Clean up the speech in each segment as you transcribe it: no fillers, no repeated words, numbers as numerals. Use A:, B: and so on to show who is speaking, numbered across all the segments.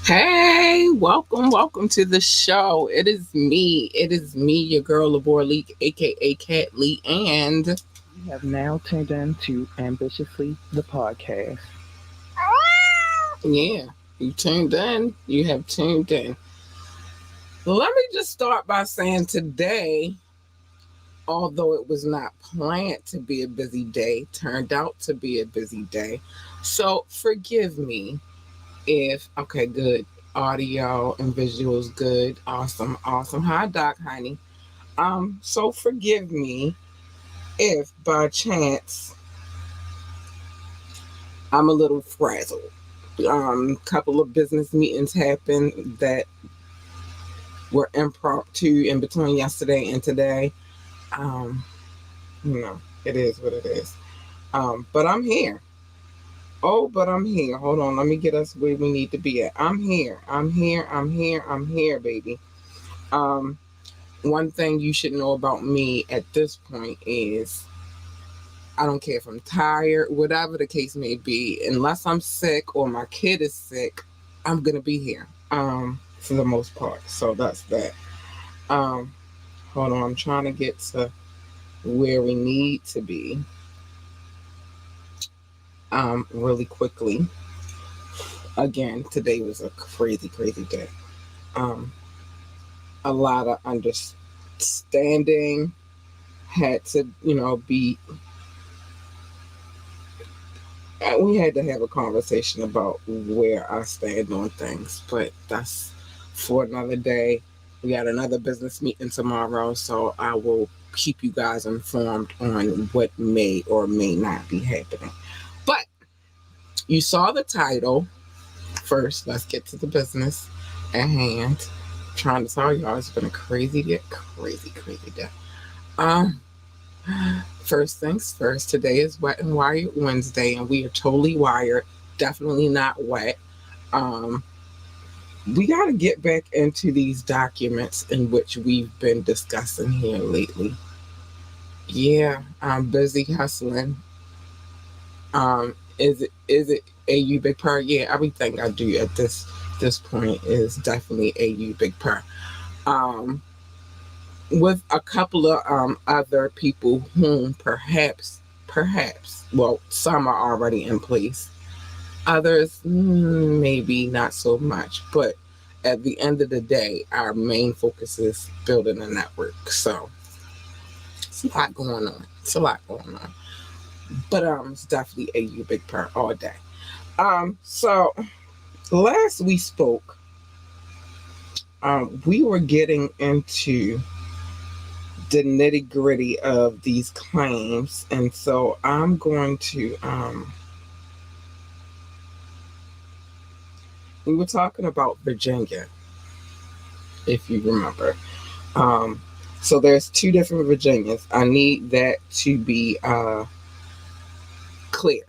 A: Hey, welcome to the show. It is me, your girl, Labor Leak, aka Cat Lee, and
B: We have now turned into Ambitiously the podcast.
A: yeah, you have tuned in. Let me just start by saying today, although it was not planned to be a busy day, turned out to be a busy day. So forgive me if, okay, good. Audio and visuals, good. Awesome. Hi, Doc, honey. So forgive me if by chance I'm a little frazzled. Couple of business meetings happened that were impromptu in between yesterday and today. Um, it is what it is. But I'm here. Oh, but I'm here. Hold on, let me get us where we need to be at. I'm here, baby. Um, One thing you should know about me at this point is I don't care if I'm tired, whatever the case may be, unless I'm sick or my kid is sick, I'm gonna be here. For the most part. So that's that. Um, Hold on, I'm trying to get to where we need to be. Really quickly. Again, today was a crazy, crazy day. Um, a lot of understanding had to, be we had to have a conversation about where I stand on things, but that's for another day. We got another business meeting tomorrow, so I will keep you guys informed on what may or may not be happening. But you saw the title. First, let's get to the business at hand. I'm trying to tell y'all it's been a crazy day. Um, First things first, today is Wet and Wired Wednesday, and we are totally wired, definitely not wet. Um, we got to get back into these documents in which we've been discussing here lately. Yeah, I'm busy hustling. Is it AU Big Purr? Yeah, everything I do at this point is definitely AU Big Purr. Um, with a couple of other people whom perhaps, well, some are already in place. Others, maybe not so much. But at the end of the day, our main focus is building a network. So it's a lot going on. But it's definitely AU Big Purr all day. So last we spoke, we were getting into the nitty gritty of these claims, and so I'm going to. We were talking about Virginia, if you remember. So there's two different Virginias. I need that to be clear.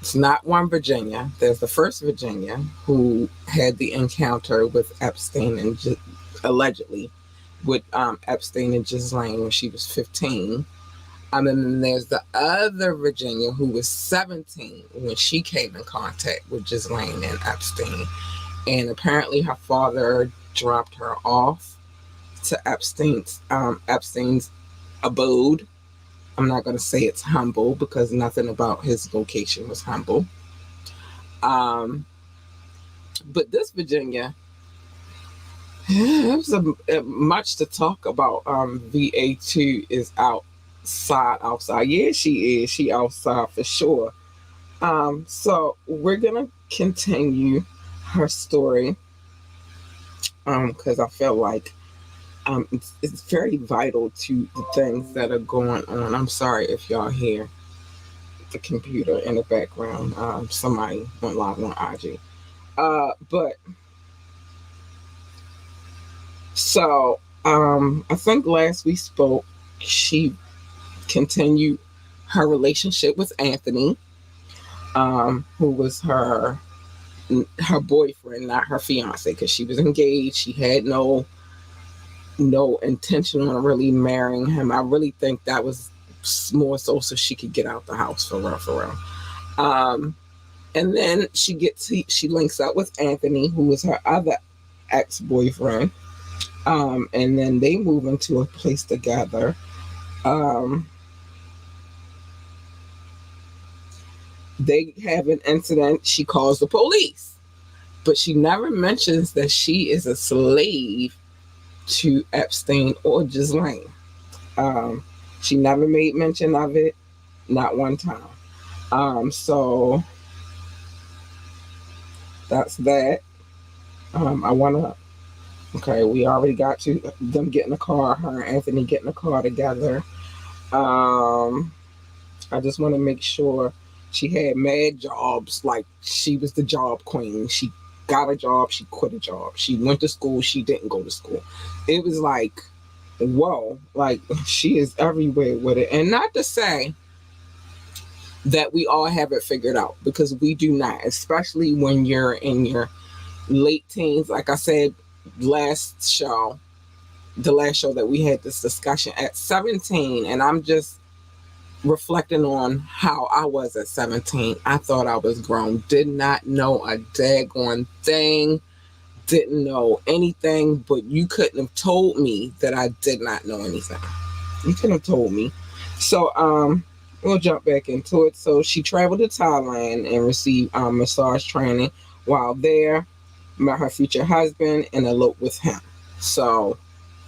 A: It's not one Virginia. There's the first Virginia who had the encounter with Epstein and allegedly with Epstein and Ghislaine when she was 15. And then there's the other Virginia who was 17 when she came in contact with Ghislaine and Epstein. And apparently her father dropped her off to Epstein's abode. I'm not going to say it's humble because nothing about his location was humble. Um, but this Virginia, there's much to talk about. VA2 is outside. Yeah, she is. She outside for sure. So we're gonna continue her story. Because I feel like it's very vital to the things that are going on. I'm sorry if y'all hear the computer in the background. Somebody went live on IG. But so I think last we spoke, she continued her relationship with Anthony, who was her boyfriend, not her fiance, because she was engaged. She had no intention on really marrying him. I really think that was more so she could get out the house for real, for real. And then she links up with Anthony, who was her other ex boyfriend. And then they move into a place together. Um, they have an incident. She calls the police, but she never mentions that she is a slave to Epstein or Ghislaine. Um, she never made mention of it, not one time. So that's that. I want to. Okay, we already got to them getting a car. Her and Anthony getting a car together. Um, I just want to make sure she had mad jobs. Like she was the job queen. She got a job. She quit a job. She went to school. She didn't go to school. It was like, whoa, like she is everywhere with it. And not to say that we all have it figured out because we do not, especially when you're in your late teens. Like I said last show, the last show that we had this discussion at 17, and I'm just reflecting on how I was at 17. I thought I was grown, did not know a daggone thing, didn't know anything, but you couldn't have told me that I did not know anything. You couldn't have told me. So, we'll jump back into it. So she traveled to Thailand and received massage training while there, met her future husband and eloped with him. So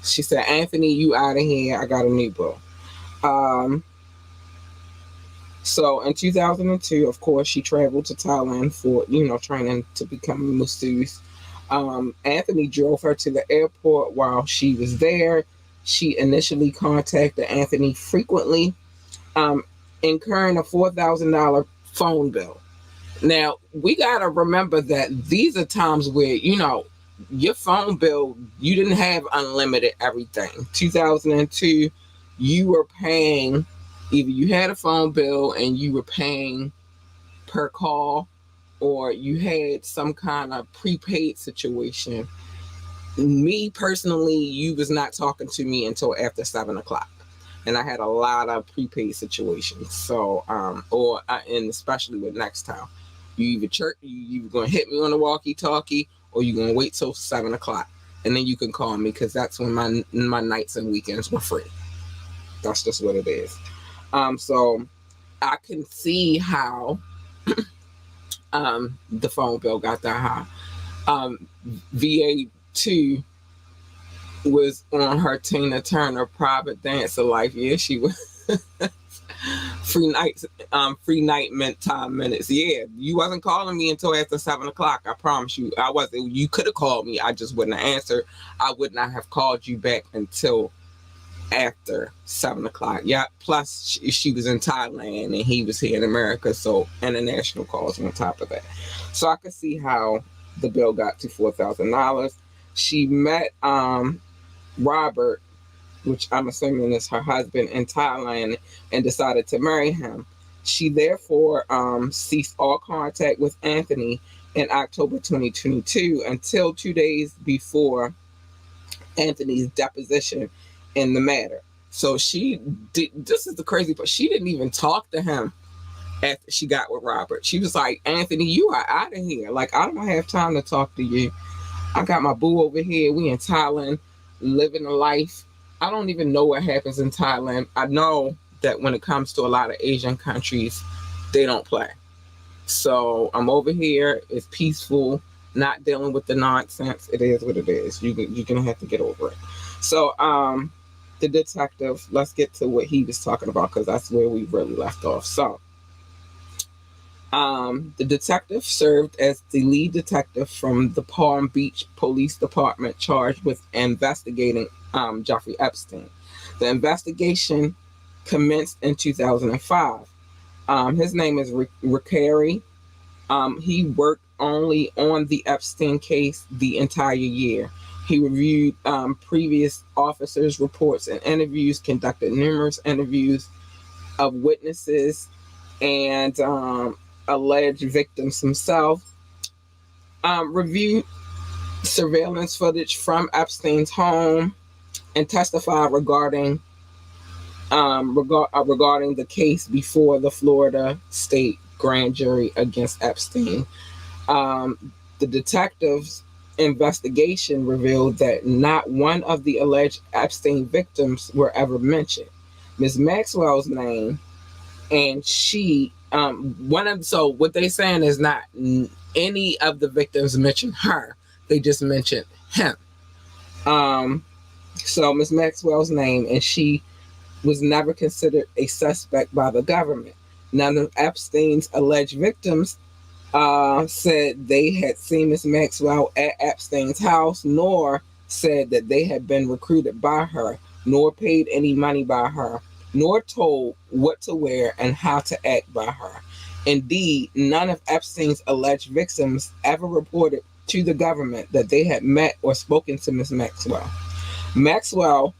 A: she said, Anthony, you out of here. I got a new boo. Um, So in 2002, of course, she traveled to Thailand for, training to become a masseuse. Anthony drove her to the airport while she was there. She initially contacted Anthony frequently, um, incurring a $4,000 phone bill. Now, we got to remember that these are times where, your phone bill, you didn't have unlimited everything. 2002, you were paying, either you had a phone bill and you were paying per call, or you had some kind of prepaid situation. Me personally, you was not talking to me until after 7 o'clock. And I had a lot of prepaid situations. So, and especially with Nextel, you either gonna hit me on the walkie-talkie, or you gonna wait till 7 o'clock, and then you can call me because that's when my nights and weekends were free. That's just what it is. So I can see how the phone bill got that high. VA2 was on her Tina Turner private dancer life. Yeah, she was free night time minutes. Yeah, you wasn't calling me until after 7 o'clock. I promise you, I wasn't. You could have called me. I just wouldn't have answered. I would not have called you back until after 7 o'clock. Yeah. Plus, she was in Thailand and he was here in America, so international calls on top of that. So I could see how the bill got to $4,000. She met Robert, which I'm assuming is her husband, in Thailand, and decided to marry him. She therefore ceased all contact with Anthony in October 2022 until 2 days before Anthony's deposition in the matter. So she did. This is the crazy part. She didn't even talk to him after she got with Robert. She was like, Anthony, you are out of here. Like, I don't have time to talk to you. I got my boo over here. We in Thailand, living a life. I don't even know what happens in Thailand. I know that when it comes to a lot of Asian countries, they don't play. So I'm over here. It's peaceful, not dealing with the nonsense. It is what it is. You're gonna have to get over it. So the detective. Let's get to what he was talking about because that's where we really left off. So the detective served as the lead detective from the Palm Beach Police Department charged with investigating Jeffrey Epstein. The investigation commenced in 2005. His name is Rick. He worked only on the Epstein case the entire year. He reviewed previous officers' reports and interviews, conducted numerous interviews of witnesses and alleged victims himself, reviewed surveillance footage from Epstein's home, and testified regarding the case before the Florida state grand jury against Epstein. The detective's investigation revealed that not one of the alleged Epstein victims were ever mentioned. Ms. Maxwell's name and she one of so what they saying is not any of the victims mentioned her. They just mentioned him. So Ms. Maxwell's name and she was never considered a suspect by the government. None of Epstein's alleged victims said they had seen Ms. Maxwell at Epstein's house, nor said that they had been recruited by her, nor paid any money by her, nor told what to wear and how to act by her. Indeed, none of Epstein's alleged victims ever reported to the government that they had met or spoken to Ms. Maxwell. Maxwell,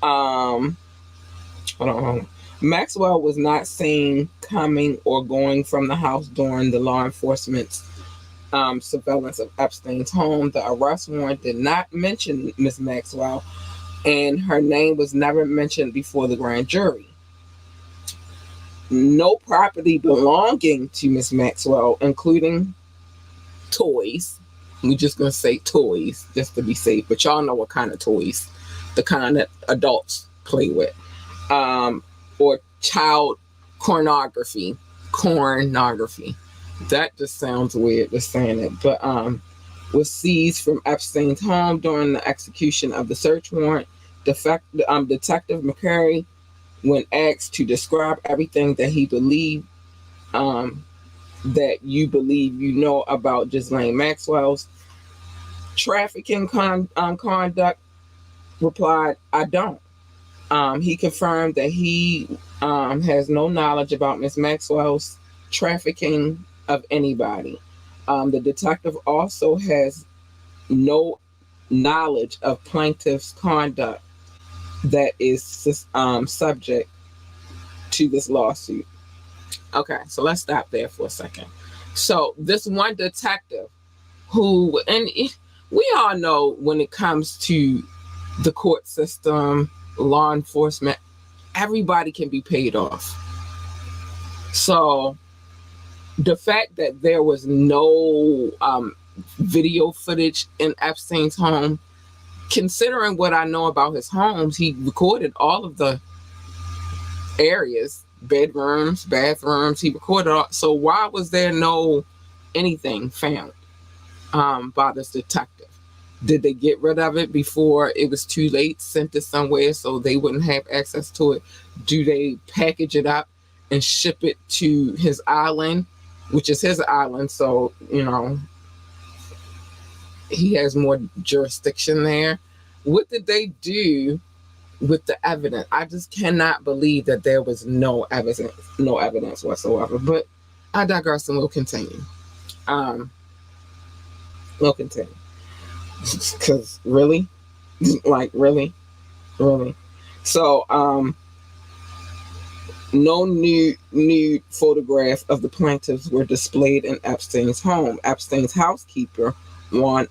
A: hold on. Maxwell was not seen coming or going from the house during the law enforcement's surveillance of Epstein's home. The arrest warrant did not mention Ms. Maxwell, and her name was never mentioned before the grand jury. No property belonging to Miss Maxwell, including toys. We're just gonna say toys, just to be safe. But y'all know what kind of toys, the kind that adults play with, or child pornography. Pornography. That just sounds weird, just saying it. But was seized from Epstein's home during the execution of the search warrant. Detective McCurry, when asked to describe everything that he believed that you believe you know about Ghislaine Maxwell's trafficking conduct, replied, I don't. He confirmed that he has no knowledge about Miss Maxwell's trafficking of anybody. The detective also has no knowledge of plaintiff's conduct that is subject to this lawsuit. Okay, so let's stop there for a second. So this one detective who, and we all know when it comes to the court system, law enforcement, everybody can be paid off. So the fact that there was no video footage in Epstein's home, considering what I know about his homes, he recorded all of the areas, bedrooms, bathrooms, he recorded all. So why was there no anything found by this detective? Did they get rid of it before it was too late, sent it somewhere so they wouldn't have access to it? Do they package it up and ship it to his island, which is his island, so, you know, he has more jurisdiction there? What did they do with the evidence? I just cannot believe that there was no evidence whatsoever. But I digress and we'll continue. We'll continue. Because really? Like, really? Really? So, no nude photographs of the plaintiffs were displayed in Epstein's home. Epstein's housekeeper, Juan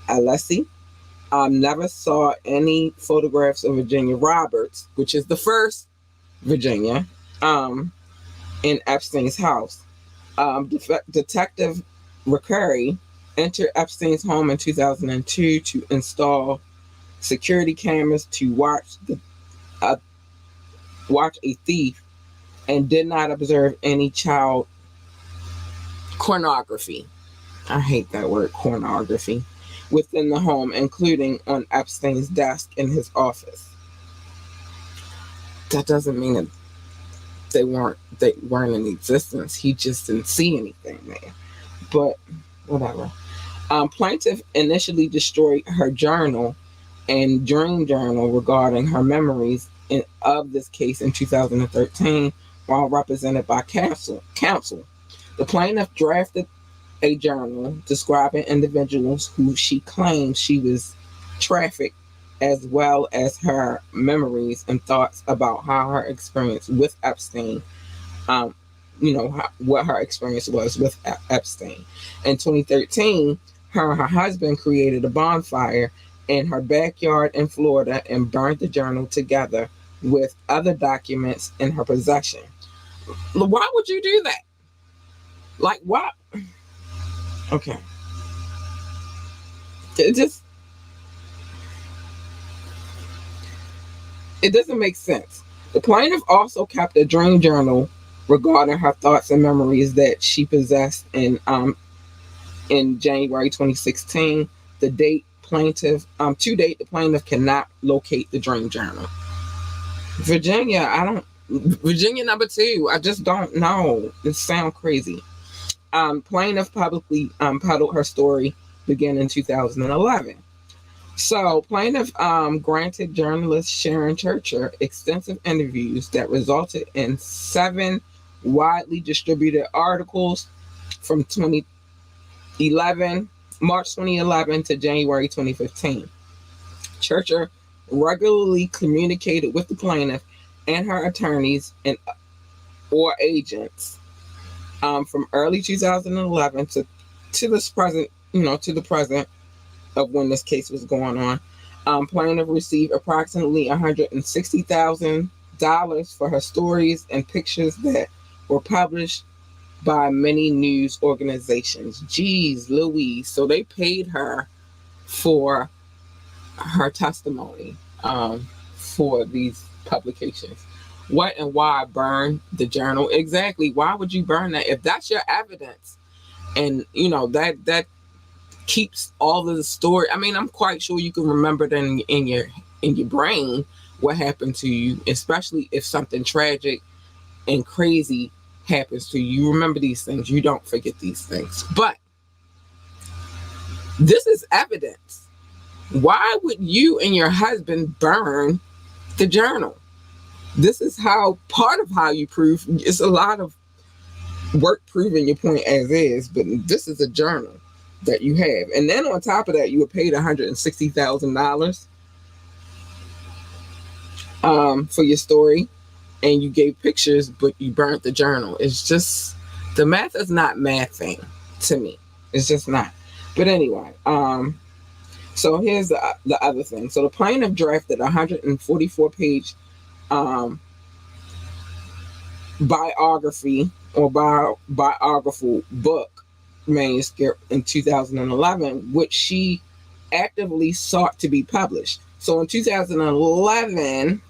A: Alessi, Never saw any photographs of Virginia Roberts, which is the first Virginia, um, in Epstein's house. Detective Ricari entered Epstein's home in 2002 to install security cameras to uh, watch a thief, and did not observe any child pornography. I hate that word, pornography, within the home, including on Epstein's desk in his office. That doesn't mean that they weren't in existence. He just didn't see anything there. But whatever. Plaintiff initially destroyed her journal and dream journal regarding her memories of this case in 2013 while represented by counsel. The plaintiff drafted a journal describing individuals who she claims she was trafficked, as well as her memories and thoughts about how her experience with Epstein, um, what her experience was with Epstein. In 2013, her and her husband created a bonfire in her backyard in Florida and burned the journal together with other documents in her possession. Why would you do that? Like, what? Okay. It just, it doesn't make sense. The plaintiff also kept a dream journal regarding her thoughts and memories that she possessed in January 2016. The date plaintiff to date the plaintiff cannot locate the dream journal. Virginia, I don't Virginia number two. I just don't know. It sounds crazy. Plaintiff publicly peddled her story began in 2011. So, plaintiff granted journalist Sharon Churcher extensive interviews that resulted in 7 widely distributed articles from 2011, March 2011 to January 2015. Churcher regularly communicated with the plaintiff and her attorneys and or agents from early 2011 to this present, to the present of when this case was going on. Plaintiff received approximately $160,000 for her stories and pictures that were published by many news organizations. Jeez Louise. So they paid her for her testimony for these publications. What and why burn the journal? Exactly. Why would you burn that? If that's your evidence and that keeps all of the story. I mean, I'm quite sure you can remember it in your brain what happened to you, especially if something tragic and crazy happens to you. You remember these things. You don't forget these things. But this is evidence. Why would you and your husband burn the journal? This is how part of how you prove. It's a lot of work proving your point as is, but this is a journal that you have. And then on top of that, you were paid $160,000 for your story, and you gave pictures, but you burnt the journal. It's just, the math is not mathing to me. It's just not. But anyway, so here's the other thing. So the plaintiff drafted a 144-page biography or biographical book manuscript in 2011, which she actively sought to be published. So in 2011,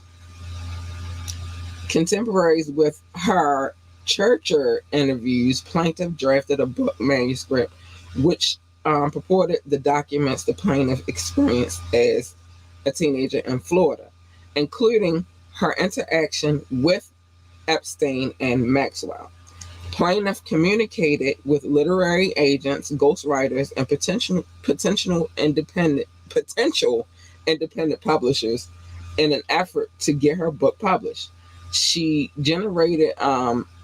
A: contemporaries with her Churcher interviews, plaintiff drafted a book manuscript which purported the documents the plaintiff experienced as a teenager in Florida, including her interaction with Epstein and Maxwell. Plaintiff communicated with literary agents, ghostwriters, and potential independent publishers in an effort to get her book published. She generated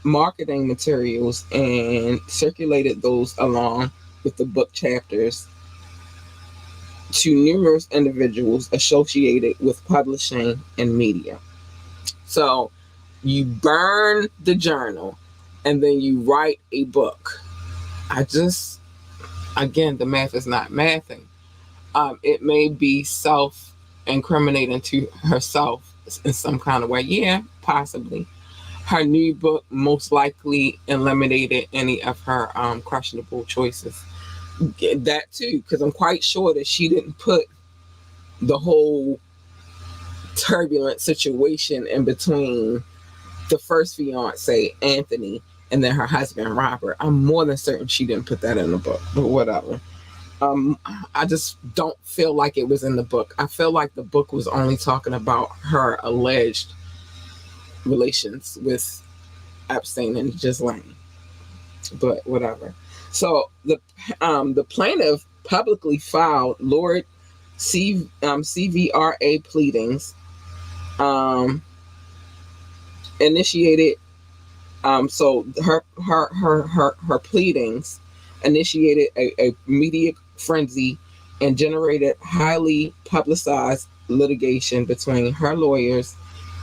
A: marketing materials and circulated those along with the book chapters to numerous individuals associated with publishing and media. So you burn the journal and then you write a book. Again, the math is not mathing. It may be self incriminating to herself in some kind of way. Yeah, possibly. Her new book most likely eliminated any of her questionable choices. That too, because I'm quite sure that she didn't put the whole turbulent situation in between the first fiance, Anthony, and then her husband, Robert. I'm more than certain she didn't put that in the book, but whatever. I just don't feel like it was in the book. I feel like the book was only talking about her alleged relations with Epstein and Ghislaine, but whatever. So the plaintiff publicly filed Lord CVRA pleadings, um, initiated. So her pleadings initiated a media frenzy and generated highly publicized litigation between her lawyers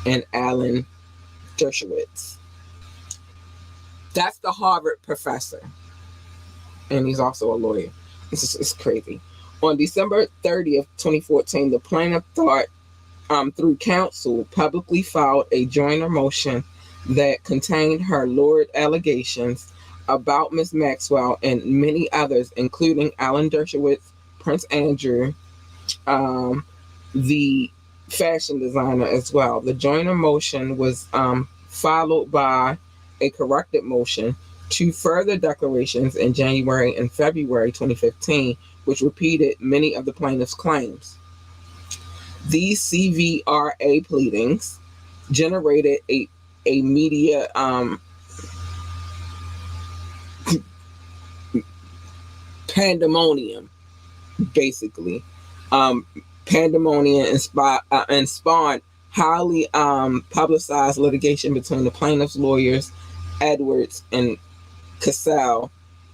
A: and Alan Dershowitz. That's the Harvard professor, and he's also a lawyer. It's crazy. On December 30th, 2014, the plaintiff through counsel, publicly filed a joiner motion that contained her lurid allegations about Miss Maxwell and many others, including Alan Dershowitz, Prince Andrew, um, the fashion designer as well. The joiner motion was followed by a corrected motion, two further declarations in January and February 2015, which repeated many of the plaintiff's claims. These CVRA pleadings generated a media pandemonium, basically. Um, Pandemonium and spawned highly publicized litigation between the plaintiff's lawyers, Edwards and Cassell,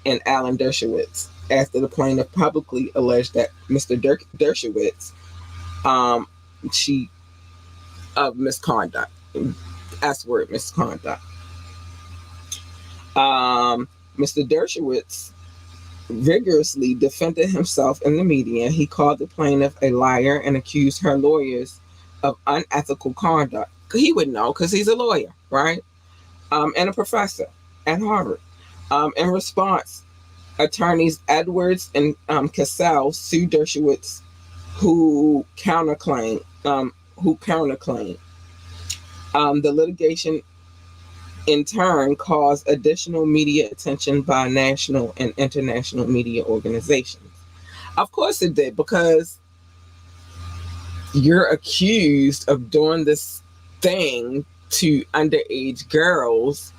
A: and Alan Dershowitz, after the plaintiff publicly alleged that Mr. Dershowitz, um, she of misconduct, S word misconduct. Mr. Dershowitz vigorously defended himself in the media. He called the plaintiff a liar and accused her lawyers of unethical conduct. He would know because he's a lawyer, right? And a professor at Harvard. In response, attorneys Edwards and Cassell sued Dershowitz, who counterclaimed. The litigation in turn caused additional media attention by national and international media organizations. Of course it did, because you're accused of doing this thing to underage girls.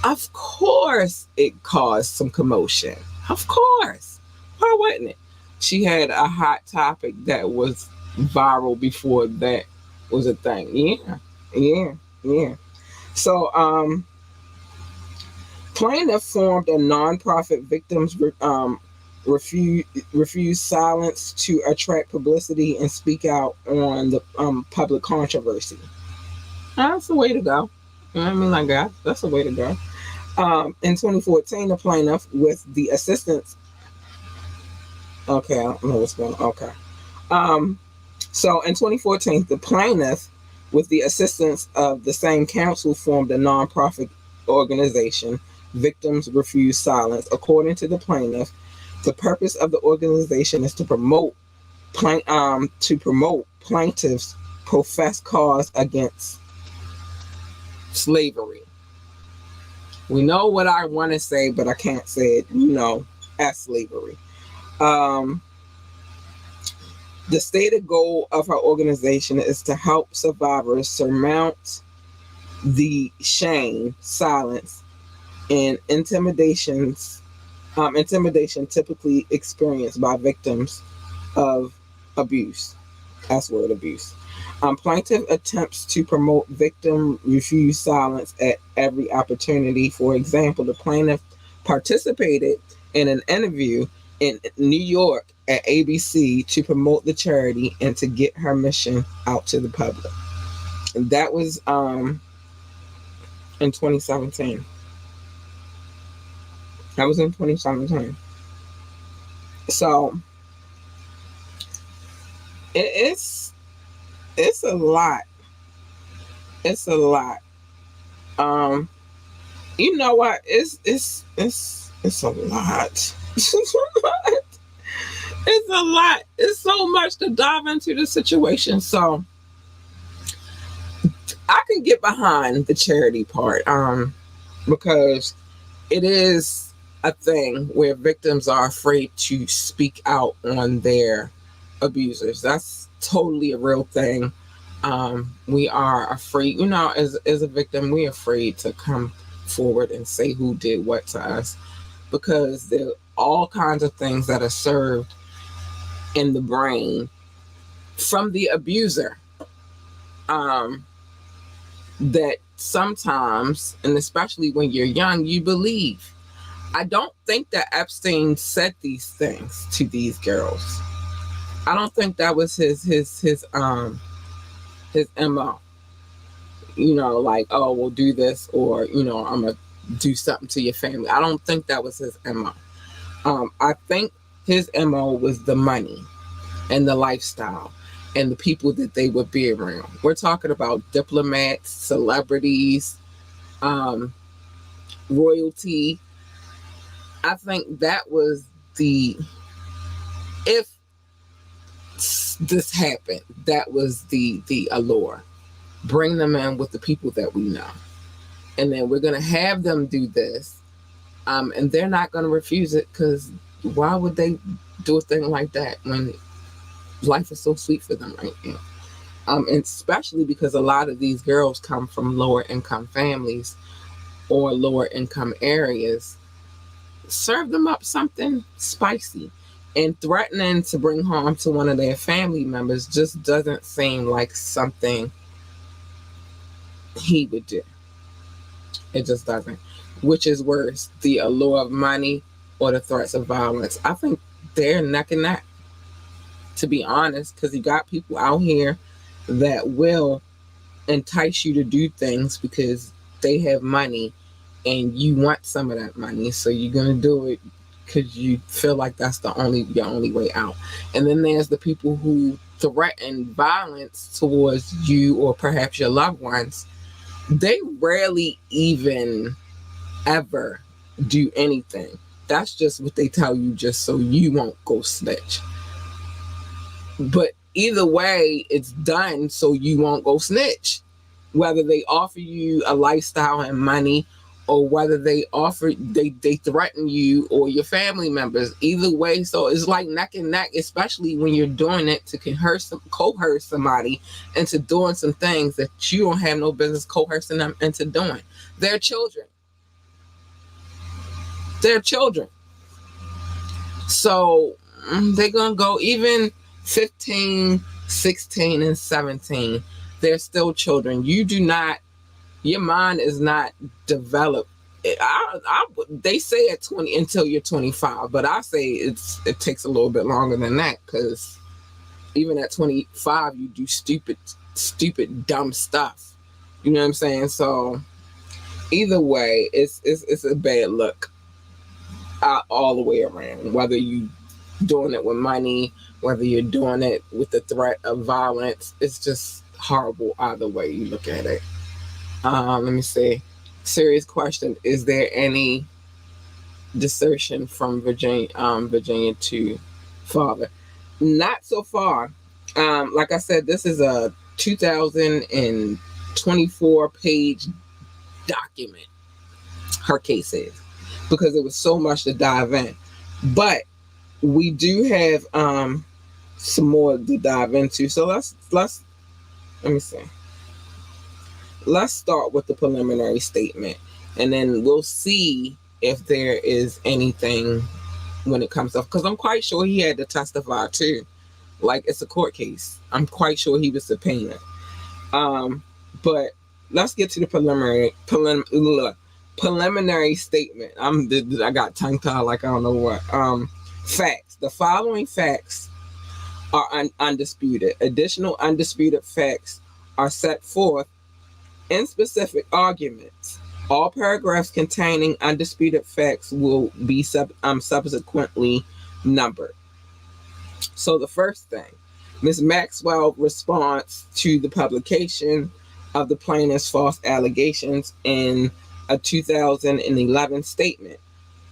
A: Of course it caused some commotion. Of course. Why wouldn't it? She had a hot topic that was viral before that was a thing. Yeah. Yeah. Yeah. So, plaintiff formed a nonprofit victims refuse silence to attract publicity and speak out on the public controversy. That's the way to go. You know what I mean? Like that. That's the way to go. In 2014, the plaintiff, with the assistance. Okay, I don't know what's going on. Okay. So in 2014, the plaintiff, with the assistance of the same counsel, formed a nonprofit organization, Victims Refuse Silence. According to the plaintiff, the purpose of the organization is to promote plaintiffs' professed cause against slavery. We know what I want to say, but I can't say it, as slavery. Um, the stated goal of her organization is to help survivors surmount the shame, silence, and intimidation typically experienced by victims of abuse. That's word, abuse. Plaintiff attempts to promote victim refuse silence at every opportunity. For example, the plaintiff participated in an interview in New York at ABC to promote the charity and to get her mission out to the public. And that was in 2017. That was in 2017. So it's a lot. It's a lot. Um, you know what? It's a lot. It's a lot. It's so much to dive into the situation. So I can get behind the charity part, because it is a thing where victims are afraid to speak out on their abusers. That's totally a real thing. We are afraid, as a victim, we're afraid to come forward and say who did what to us, because there are all kinds of things that are served in the brain from the abuser, um, that sometimes, and especially when you're young, you believe. I don't think that Epstein said these things to these girls. I don't think that was his MO. Like, oh, we'll do this, or I'm gonna do something to your family. I don't think that was his MO. I think his MO was the money and the lifestyle and the people that they would be around. We're talking about diplomats, celebrities, um, royalty. I think that was the, if this happened, that was the allure. Bring them in with the people that we know, and then we're gonna have them do this, and they're not gonna refuse it, because why would they do a thing like that when life is so sweet for them right now? And especially because a lot of these girls come from lower income families or lower income areas. Serve them up something spicy. And threatening to bring harm to one of their family members just doesn't seem like something he would do. It just doesn't. Which is worse, the allure of money or the threats of violence? I think they're neck and neck, to be honest, because you got people out here that will entice you to do things because they have money and you want some of that money, so you're gonna do it because you feel like that's your only way out. And then there's the people who threaten violence towards you or perhaps your loved ones. They rarely even ever do anything. That's just what they tell you, just so you won't go snitch. But either way, it's done so you won't go snitch. Whether they offer you a lifestyle and money, or whether they threaten you or your family members. Either way, so it's like neck and neck, especially when you're doing it to coerce somebody into doing some things that you don't have no business coercing them into doing. They're children. They're children. So they're going to go even 15, 16, and 17. They're still children. Your mind is not developed. They say at 20 until you're 25, but I say it takes a little bit longer than that, because even at 25 you do stupid, dumb stuff. You know what I'm saying? So either way, it's a bad look all the way around. Whether you doing it with money, whether you're doing it with the threat of violence, it's just horrible either way you look at it. Let me see. Serious question: is there any desertion from Virginia to father? Not so far. Like I said, this is a 2024 page document. Her case is, because it was so much to dive in. But we do have some more to dive into. So let's let me see. Let's start with the preliminary statement, and then we'll see if there is anything when it comes up. Because I'm quite sure he had to testify too. Like, it's a court case. I'm quite sure he was subpoenaed. But let's get to the preliminary statement. I got tongue tied like I don't know what. Facts. The following facts are undisputed. Additional undisputed facts are set forth in specific arguments. All paragraphs containing undisputed facts will be subsequently numbered. So the first thing, Ms. Maxwell responds to the publication of the plaintiff's false allegations in a 2011 statement.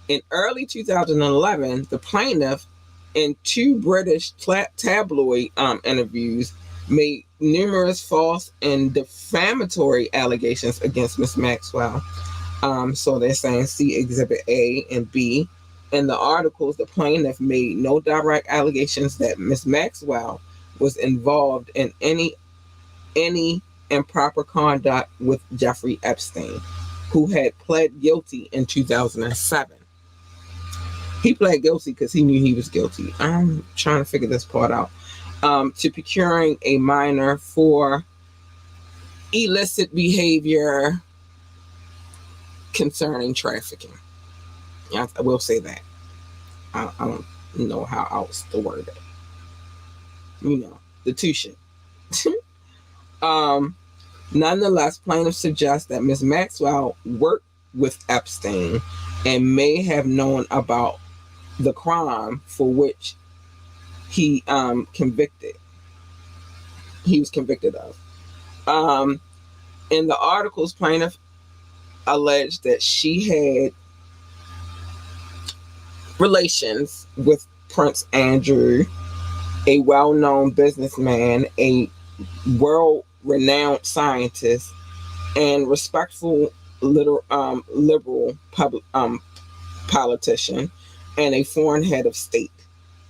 A: In early 2011, the plaintiff, in two British tabloid interviews, made numerous false and defamatory allegations against Ms. Maxwell. So they're saying see Exhibit A and B. In the articles, the plaintiff made no direct allegations that Ms. Maxwell was involved in any improper conduct with Jeffrey Epstein, who had pled guilty in 2007. He pled guilty because he knew he was guilty. I'm trying to figure this part out. To procuring a minor for illicit behavior concerning trafficking. Yeah, I will say that. I don't know how else to word it. The two shit. um, Nonetheless, plaintiffs suggest that Ms. Maxwell worked with Epstein and may have known about the crime for which he convicted. He was convicted of. In the articles, plaintiff alleged that she had relations with Prince Andrew, a well-known businessman, a world-renowned scientist, and respectful liberal politician, and a foreign head of state.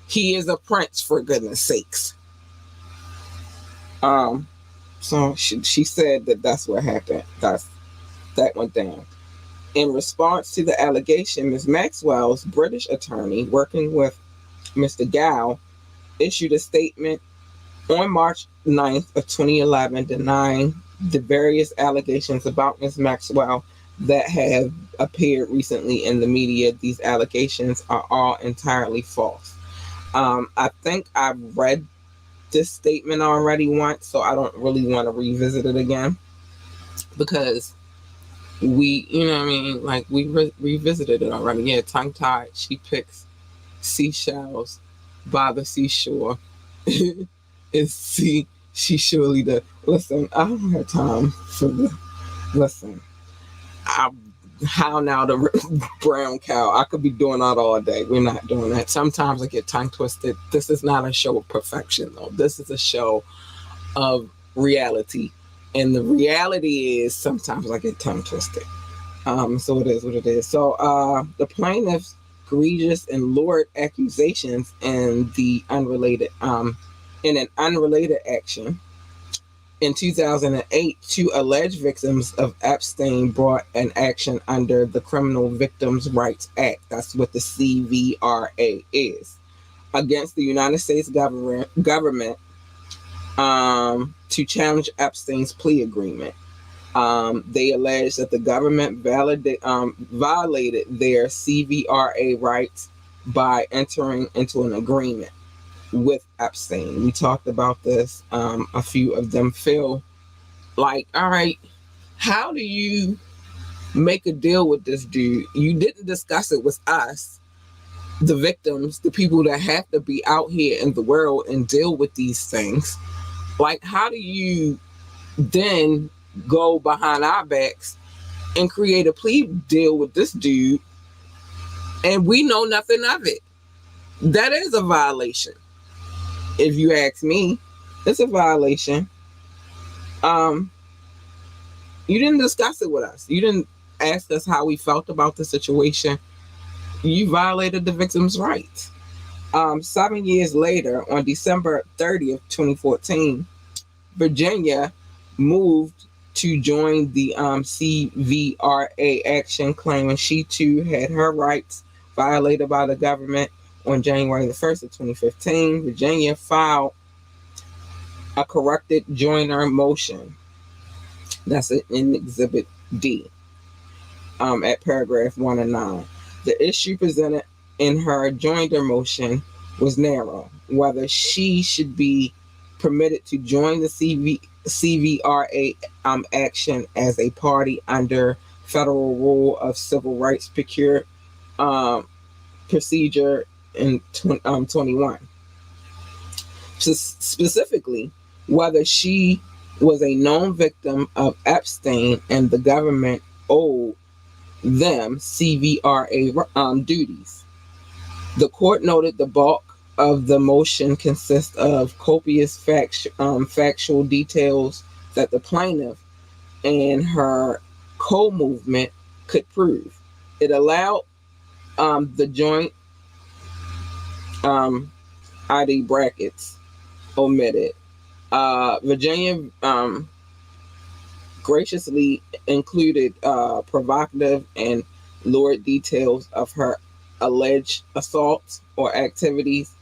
A: He is a prince, for goodness sakes. So she said that that's what happened. That went down. In response to the allegation, Ms. Maxwell's British attorney, working with Mr. Gow, issued a statement on March 9th of 2011 denying the various allegations about Ms. Maxwell that have appeared recently in the media. These allegations are all entirely false. I think I've read this statement already once, so I don't really want to revisit it again because we revisited it already. Yeah, tongue tied. She picks seashells by the seashore. She surely does. Listen, I don't have time for the. Listen, I hound out a brown cow. I could be doing that all day. We're not doing that. Sometimes I get tongue twisted. This is not a show of perfection, though. This is a show of reality. And the reality is sometimes I get tongue twisted. So it is what it is. So the plaintiff's egregious and lurid accusations in an unrelated action. In 2008, two alleged victims of Epstein brought an action under the Criminal Victims' Rights Act. That's what the CVRA is. Against the United States government to challenge Epstein's plea agreement. They allege that the government violated their CVRA rights by entering into an agreement with Epstein. We talked about this. A few of them feel like, all right, how do you make a deal with this dude? You didn't discuss it with us, the victims, the people that have to be out here in the world and deal with these things. Like, how do you then go behind our backs and create a plea deal with this dude and we know nothing of it? That is a violation. If you ask me, it's a violation. You didn't discuss it with us. You didn't ask us how we felt about the situation. You violated the victim's rights. 7 years later, on December 30th, 2014, Virginia moved to join the CVRA action, claiming she too had her rights violated by the government. On January the 1st of 2015, Virginia filed a corrected joiner motion. That's in Exhibit D at paragraph 1 and 9. The issue presented in her joinder motion was narrow: whether she should be permitted to join the CVRA action as a party under Federal Rule of Civil Rights Procedure in 21. specifically whether she was a known victim of Epstein and the government owed them CVRA duties. The court noted the bulk of the motion consists of copious factual details that the plaintiff and her co-movement could prove. It allowed the joint um, ID brackets omitted. Virginia graciously included provocative and lurid details of her alleged assaults or activities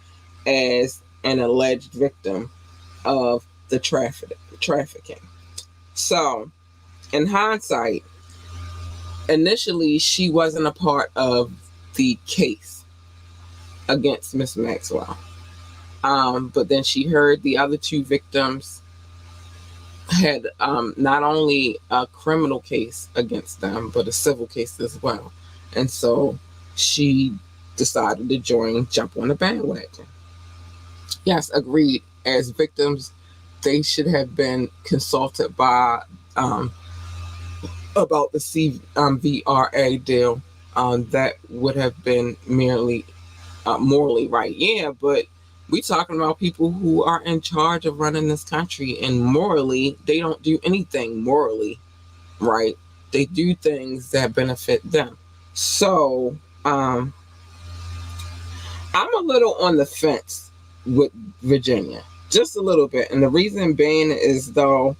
A: as an alleged victim of the trafficking. So, in hindsight, initially she wasn't a part of the case against Miss Maxwell. But then she heard the other two victims had not only a criminal case against them, but a civil case as well. And so she decided to jump on the bandwagon. Yes, agreed. As victims, they should have been consulted by about the CVRA deal. That would have been merely morally right. Yeah, but we talking about people who are in charge of running this country, and morally, they don't do anything morally right. They do things that benefit them. So I'm a little on the fence with Virginia, just a little bit, and the reason being is though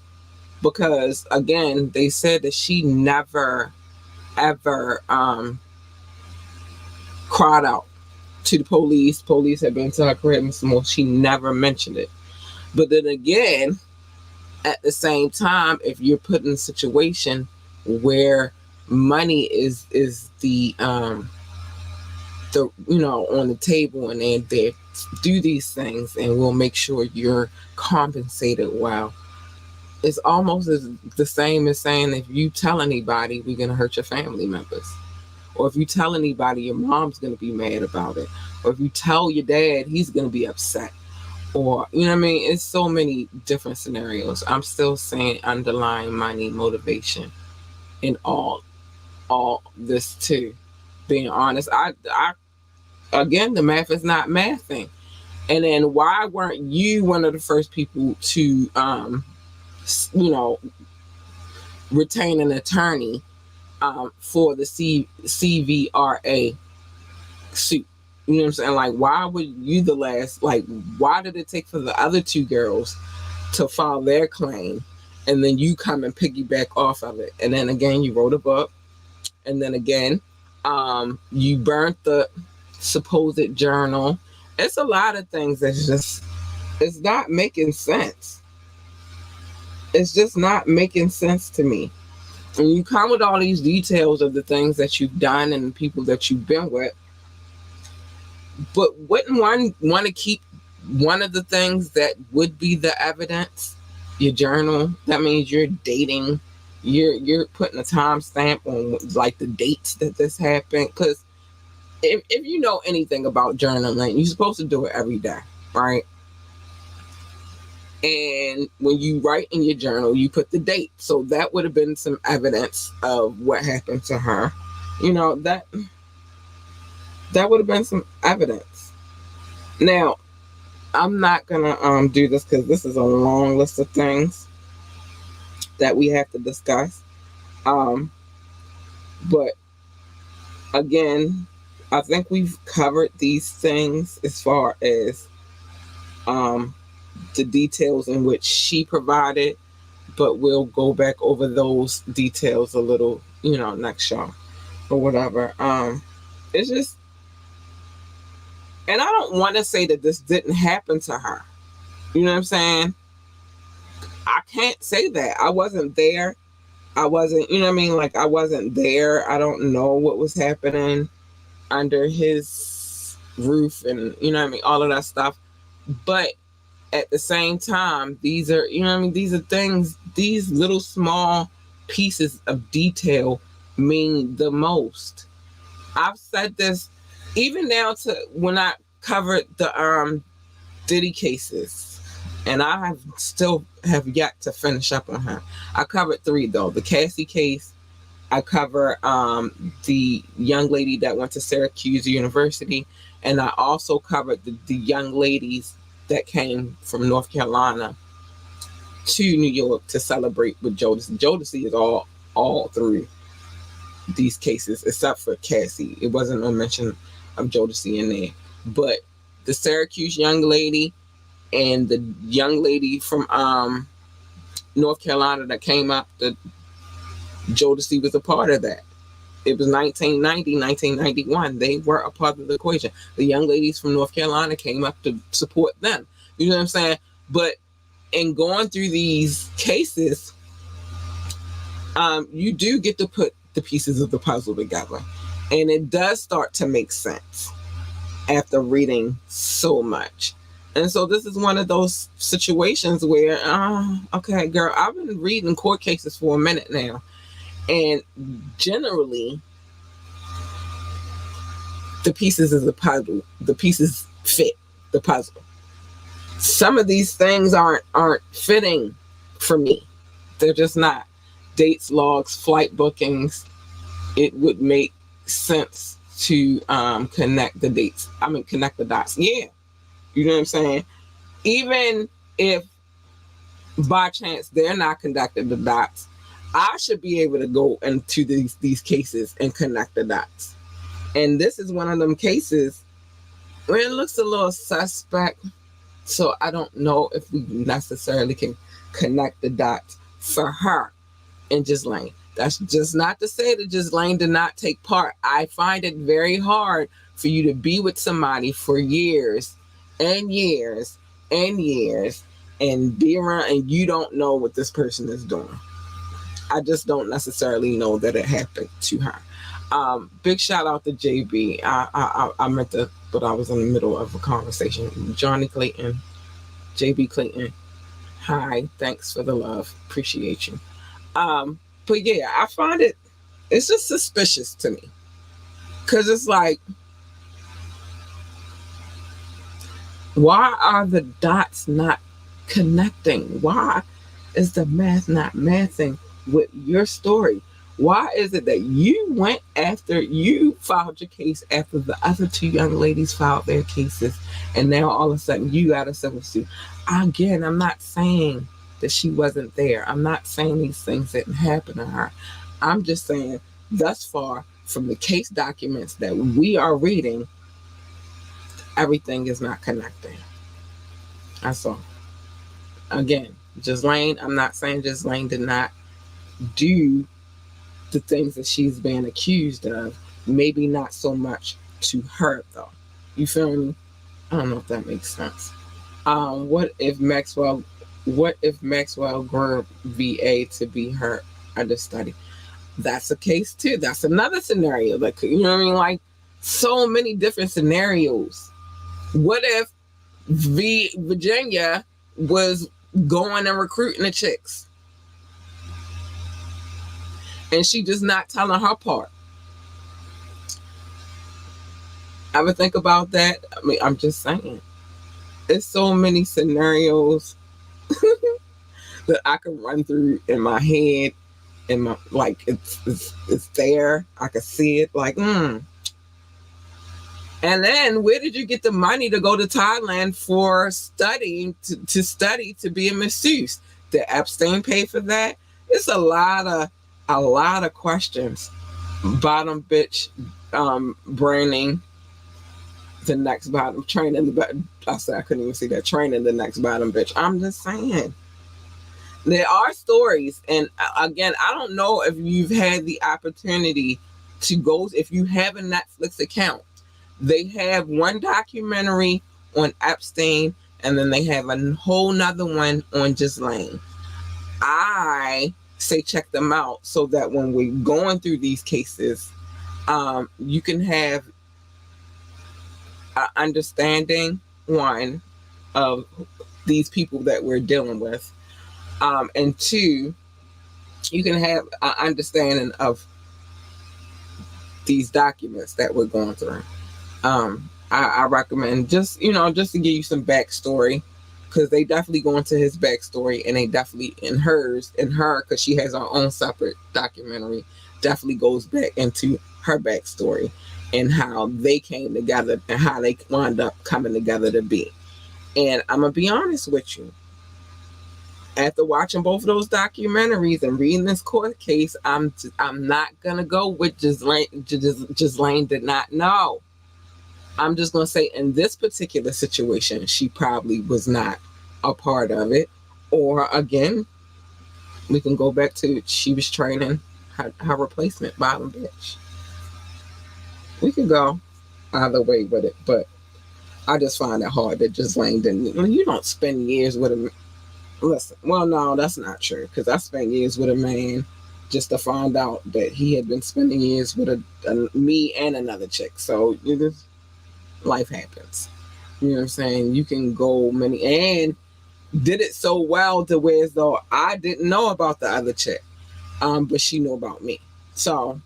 A: because again they said that she never ever cried out to the police. Police had been to her crib and some more. She never mentioned it. But then again, at the same time, if you're put in a situation where money is the on the table and they do these things and we'll make sure you're compensated well. It's almost as the same as saying if you tell anybody, we're gonna hurt your family members. Or if you tell anybody, your mom's gonna be mad about it. Or if you tell your dad, he's gonna be upset. Or you know what I mean? It's so many different scenarios. I'm still saying underlying money motivation in all this too. Being honest, I again the math is not mathing. And then why weren't you one of the first people to you know retain an attorney for the CVRA suit? You know what I'm saying? Like, why were you the last? Like, why did it take for the other two girls to file their claim, and then you come and piggyback off of it? And then again, you wrote a book, and then again, you burnt the supposed journal. It's a lot of things that's just it's not making sense. It's just not making sense to me. And you come with all these details of the things that you've done and the people that you've been with, but wouldn't one want to keep one of the things that would be the evidence? Your journal. That means you're dating. You're putting a timestamp on like the dates that this happened. Because if you know anything about journaling, you're supposed to do it every day, right? And when you write in your journal, you put the date. So that would have been some evidence of what happened to her. You know, that would have been some evidence. Now, I'm not gonna do this because this is a long list of things that we have to discuss. Um, but again, I think we've covered these things as far as the details in which she provided, but we'll go back over those details a little, next show or whatever. It's just, and I don't want to say that this didn't happen to her. You know what I'm saying? I can't say that. I wasn't there. I wasn't, you know what I mean? Like, I wasn't there. I don't know what was happening under his roof and, you know what I mean? All of that stuff. But at the same time, these are, you know what I mean? These are things, these little small pieces of detail mean the most. I've said this even down to when I covered Diddy cases, and I have yet to finish up on her. I covered three though: the Cassie case. I cover the young lady that went to Syracuse University, and I also covered the young ladies that came from North Carolina to New York to celebrate with Jodeci. Jodeci is all through these cases except for Cassie. It wasn't no mention of Jodeci in there, but the Syracuse young lady and the young lady from North Carolina that came up, the Jodeci was a part of that. It was 1990, 1991. They were a part of the equation. The young ladies from North Carolina came up to support them. You know what I'm saying? But in going through these cases, you do get to put the pieces of the puzzle together. And it does start to make sense after reading so much. And so this is one of those situations where, okay, girl, I've been reading court cases for a minute now. And generally, the pieces of the pieces fit the puzzle. Some of these things aren't fitting for me. They're just not. Dates, logs, flight bookings. It would make sense to connect the dates. Connect the dots. Yeah. You know what I'm saying? Even if by chance they're not connecting the dots, I should be able to go into these cases and connect the dots. And this is one of them cases where it looks a little suspect. So I don't know if we necessarily can connect the dots for her and Ghislaine. That's just not to say that Ghislaine did not take part. I find it very hard for you to be with somebody for years and years and years and be around and you don't know what this person is doing. I just don't necessarily know that it happened to her. Big shout out to JB. I meant to, but I was in the middle of a conversation. Johnny Clayton, JB Clayton. Hi, thanks for the love. Appreciate you. But yeah, I find it's just suspicious to me. Cause it's like, why are the dots not connecting? Why is the math not mathing with your story? Why is it that you filed your case after the other two young ladies filed their cases, and now all of a sudden you got a civil suit? Again, I'm not saying that she wasn't there. I'm not saying these things didn't happen to her. I'm just saying, thus far, from the case documents that we are reading, everything is not connecting. That's all. Again, Ghislaine, I'm not saying Ghislaine did not do the things that she's being accused of. Maybe not so much to her, though. You feel me? I don't know if that makes sense. What if Maxwell grew VA to be her understudy? That's a case too. That's another scenario. Like, you know what I mean? Like, so many different scenarios. What if Virginia was going and recruiting the chicks, and she just not telling her part? Ever think about that? I mean, I'm just saying. There's so many scenarios that I can run through in my head, in my like it's there. I can see it. Like, And then where did you get the money to go to Thailand for studying to study to be a masseuse? Did Epstein pay for that? It's a lot of questions. Bottom bitch, branding the next bottom, training the. I said I couldn't even see that, training the next bottom bitch. I'm just saying. There are stories, and again, I don't know if you've had the opportunity to go. If you have a Netflix account, they have one documentary on Epstein, and then they have a whole nother one on Ghislaine. I say check them out so that when we're going through these cases, you can have an understanding, one, of these people that we're dealing with, and two, you can have an understanding of these documents that we're going through. I recommend just, just to give you some backstory, because they definitely go into his backstory, and they definitely in her, because she has her own separate documentary, definitely goes back into her backstory and how they came together and how they wound up coming together to be. And I'm gonna be honest with you. After watching both of those documentaries and reading this court case, I'm not gonna go with Ghislaine did not know. I'm just gonna say in this particular situation, she probably was not a part of it. Or again, we can go back to she was training her replacement bottom bitch. We could go either way with it, but I just find it hard that Ghislaine didn't. You don't spend years with a. Listen, well, no, that's not true, because I spent years with a man just to find out that he had been spending years with me and another chick. So life happens. You know what I'm saying? You can go many and did it so well to where as though I didn't know about the other chick, but she knew about me. So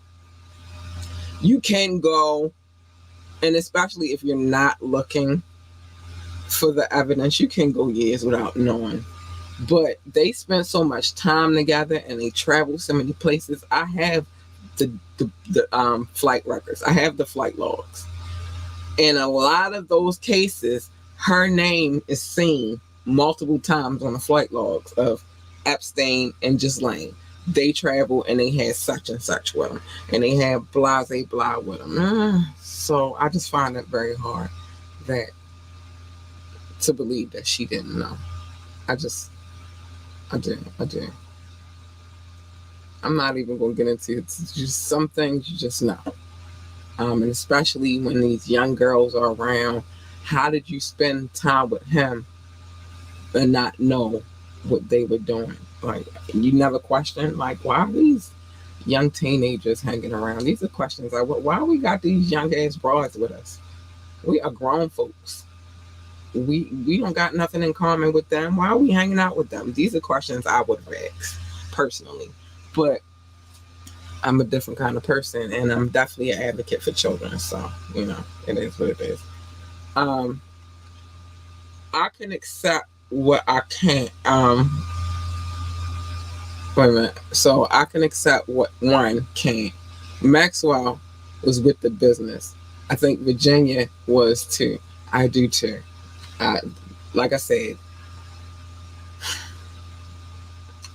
A: you can go, and especially if you're not looking for the evidence, you can go years without knowing. But they spent so much time together and they traveled so many places. I have the flight records. I have the flight logs. In a lot of those cases, her name is seen multiple times on the flight logs of Epstein and Ghislaine. They travel and they had such and such with them, and they had blase blah with them. So I just find it very hard that to believe that she didn't know. I do. I'm not even going to get into it. It's just some things you just know. And especially when these young girls are around, how did you spend time with him and not know what they were doing? Like, you never question, like, why are these young teenagers hanging around? These are questions like, why we got these young ass broads with us? We are grown folks. We don't got nothing in common with them. Why are we hanging out with them? These are questions I would have asked personally. But I'm a different kind of person, and I'm definitely an advocate for children. So, it is what it is. Um, I can accept what I can't. Wait a minute. So I can accept what one can't. Maxwell was with the business. I think Virginia was too. I do too. I, like I said,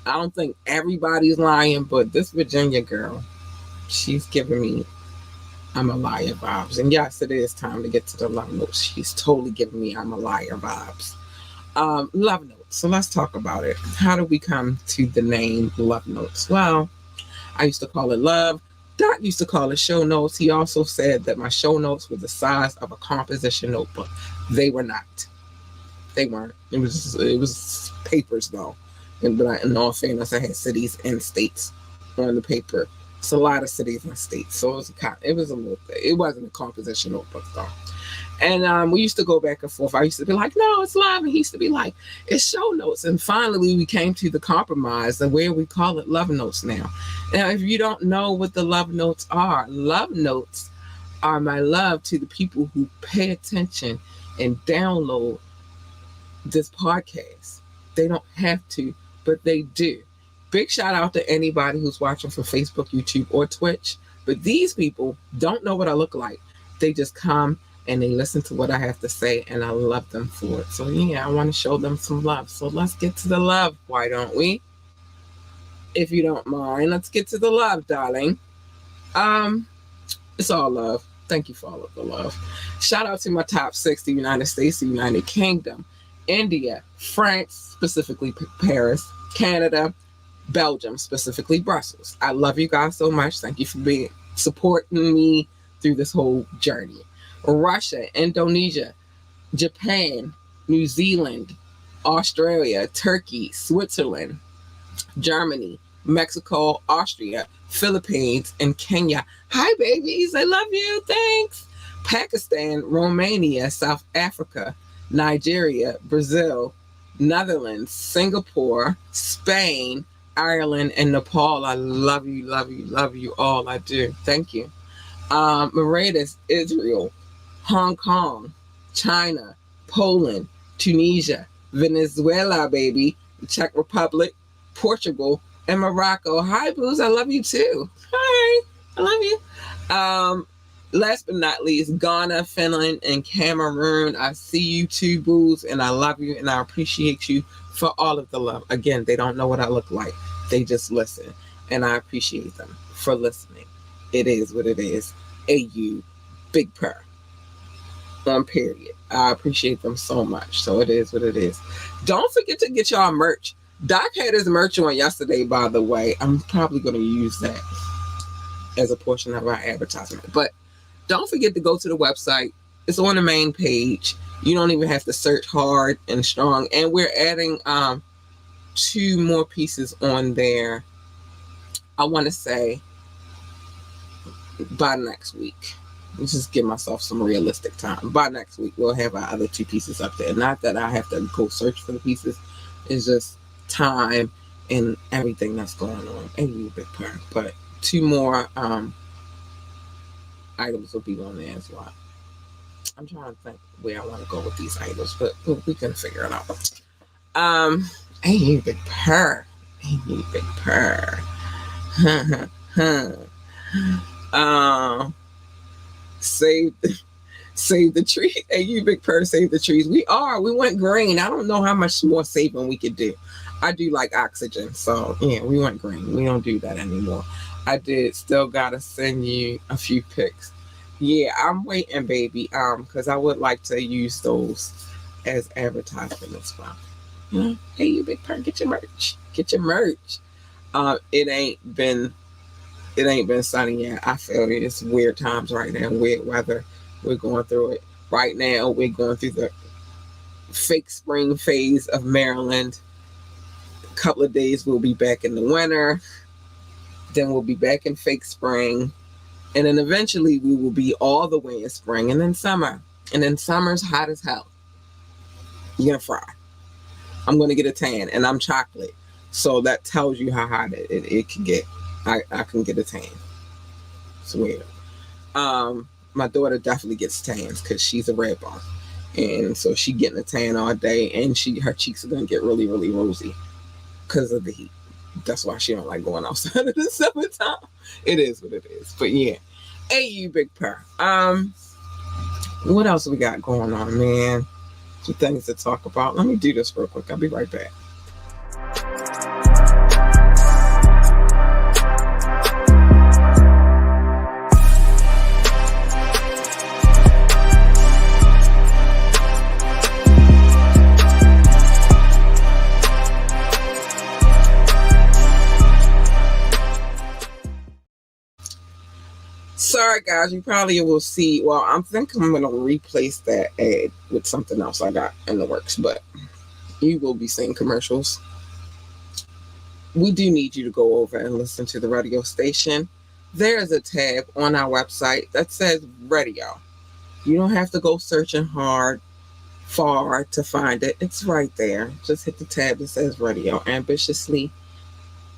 A: I don't think everybody's lying, but this Virginia girl, she's giving me I'm a liar vibes. And yes, it is time to get to the love notes. She's totally giving me I'm a liar vibes. Love notes. So let's talk about it. How do we come to the name Love Notes? Well, I used to call it love. Doc used to call it show notes. He also said that my show notes were the size of a composition notebook. They were not. They weren't. It was papers though. But in all fairness, I had cities and states on the paper. It's a lot of cities and states, so it wasn't a composition notebook though. And we used to go back and forth. I used to be like, no, it's love. And he used to be like, it's show notes. And finally, we came to the compromise of where we call it love notes now. Now, if you don't know what the love notes are my love to the people who pay attention and download this podcast. They don't have to, but they do. Big shout out to anybody who's watching from Facebook, YouTube, or Twitch. But these people don't know what I look like. They just come and they listen to what I have to say, and I love them for it. So yeah, I want to show them some love. So let's get to the love, why don't we? If you don't mind, let's get to the love, darling. Um, it's all love. Thank you for all of the love. Shout out to my top 6, the United States, the United Kingdom, India, France, specifically Paris, Canada, Belgium, specifically Brussels. I love you guys so much. Thank you for supporting me through this whole journey. Russia, Indonesia, Japan, New Zealand, Australia, Turkey, Switzerland, Germany, Mexico, Austria, Philippines, and Kenya. Hi, babies. I love you. Thanks. Pakistan, Romania, South Africa, Nigeria, Brazil, Netherlands, Singapore, Spain, Ireland, and Nepal. I love you all. I do. Thank you. Mauritius, Israel, Hong Kong, China, Poland, Tunisia, Venezuela, baby, the Czech Republic, Portugal, and Morocco. Hi, Booze. I love you too. Hi. I love you. Last but not least, Ghana, Finland, and Cameroon. I see you too, Booze, and I love you and I appreciate you for all of the love. Again, they don't know what I look like. They just listen. And I appreciate them for listening. It is what it is. AU, Big Purr on period. I appreciate them so much. So it is what it is. Don't forget to get y'all merch. Doc had his merch on yesterday, by the way. I'm probably going to use that as a portion of our advertisement. But don't forget to go to the website. It's on the main page. You don't even have to search hard and strong. And we're adding 2 more pieces on there. I want to say by next week. Let's just give myself some realistic time. By next week, we'll have our other 2 pieces up there. Not that I have to go search for the pieces. It's just time and everything that's going on. And you big part. But 2 more items will be on there as well. I'm trying to think where I want to go with these items, but we can figure it out. Hey, you big purr. Hey, you big purr. Save the tree. Hey, you big purr, save the trees. We went green. I don't know how much more saving we could do. I do like oxygen, so yeah, we went green. We don't do that anymore. I did still gotta send you a few pics. Yeah, I'm waiting, baby. Because I would like to use those as advertisement as well. Hey, you big purr, get your merch. Get your merch. It ain't been sunny yet. I feel it's weird times right now, weird weather. We're going through it right now. We're going through the fake spring phase of Maryland. A couple of days we'll be back in the winter. Then we'll be back in fake spring. And then eventually we will be all the way in spring and then summer. And then summer's hot as hell. You're going to fry. I'm going to get a tan and I'm chocolate. So that tells you how hot it can get. I can get a tan. It's weird. My daughter definitely gets tans because she's a red bone. And so she getting a tan all day and her cheeks are going to get really, really rosy because of the heat. That's why she don't like going outside in the summertime. It is what it is. But yeah. Hey, you big purr. What else we got going on, man? Some things to talk about. Let me do this real quick. I'll be right back. Sorry, guys. You probably will see. Well, I think I'm going to replace that ad with something else I got in the works, but you will be seeing commercials. We do need you to go over and listen to the radio station. There is a tab on our website that says radio. You don't have to go searching far to find it. It's right there. Just hit the tab that says radio. Ambitiously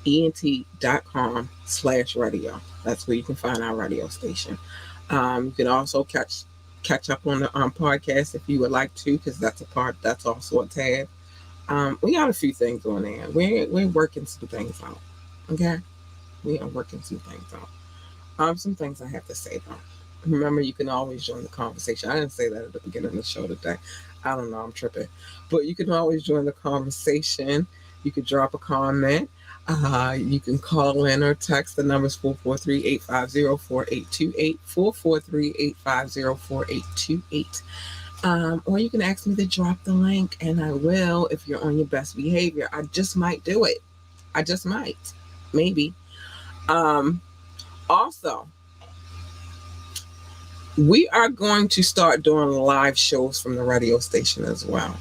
A: ent.com/radio. That's where you can find our radio station. You can also catch up on the podcast if you would like to, because that's also a tab. We got a few things on there. We're working some things out. Okay, we are working some things out. Some things I have to say though. Remember, you can always join the conversation. I didn't say that at the beginning of the show today. I don't know, I'm tripping. But you can always join the conversation. You could drop a comment. You can call in or text. The number is 443-850-4828, 443-850-4828. Or you can ask me to drop the link, and I will if you're on your best behavior. I just might do it. I just might. Maybe. Also, we are going to start doing live shows from the radio station as well.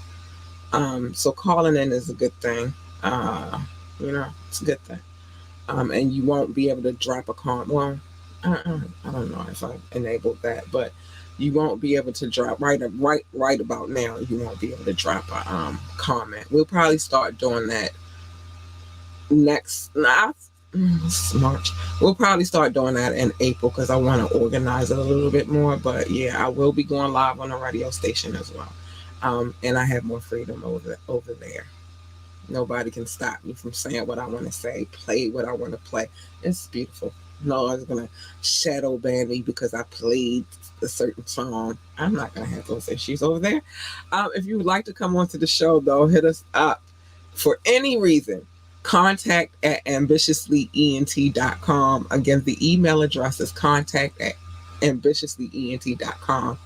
A: So calling in is a good thing. It's a good thing. And you won't be able to drop a comment. Well, I don't know if I enabled that, but you won't be able to drop right about now. You won't be able to drop a comment. We'll probably start doing that next. It's March. We'll probably start doing that in April because I want to organize it a little bit more. But yeah, I will be going live on the radio station as well, and I have more freedom over there. Nobody can stop me from saying what I want to say, play what I want to play. It's beautiful. No one's gonna shadow ban me because I played a certain song. I'm not gonna have those issues over there. If you would like to come onto the show, though, hit us up for any reason. Contact at ambitiouslyent.com. Again, the email address is contact at ambitiouslyent.com.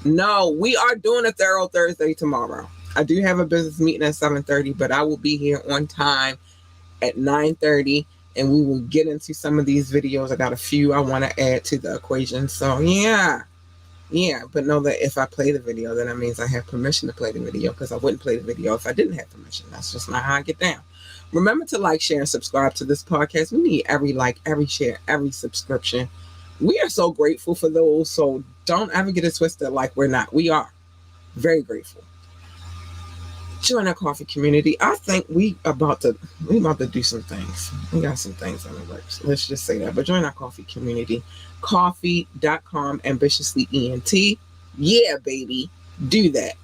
A: No, we are doing a Thorough Thursday tomorrow. I do have a business meeting at 7:30, but I will be here on time at 9:30, and we will get into some of these videos. I got a few I want to add to the equation. So yeah, but know that if I play the video, then that means I have permission to play the video, because I wouldn't play the video if I didn't have permission. That's just not how I get down. Remember to like, share, and subscribe to this podcast. We need every like, every share, every subscription. We are so grateful for those. So don't ever get it twisted like we're not. We are very grateful. Join our coffee community. I think we about to do some things. We got some things on the works. Let's just say that. But join our coffee community. Coffee.com ambitiously ENT. Yeah, baby. Do that.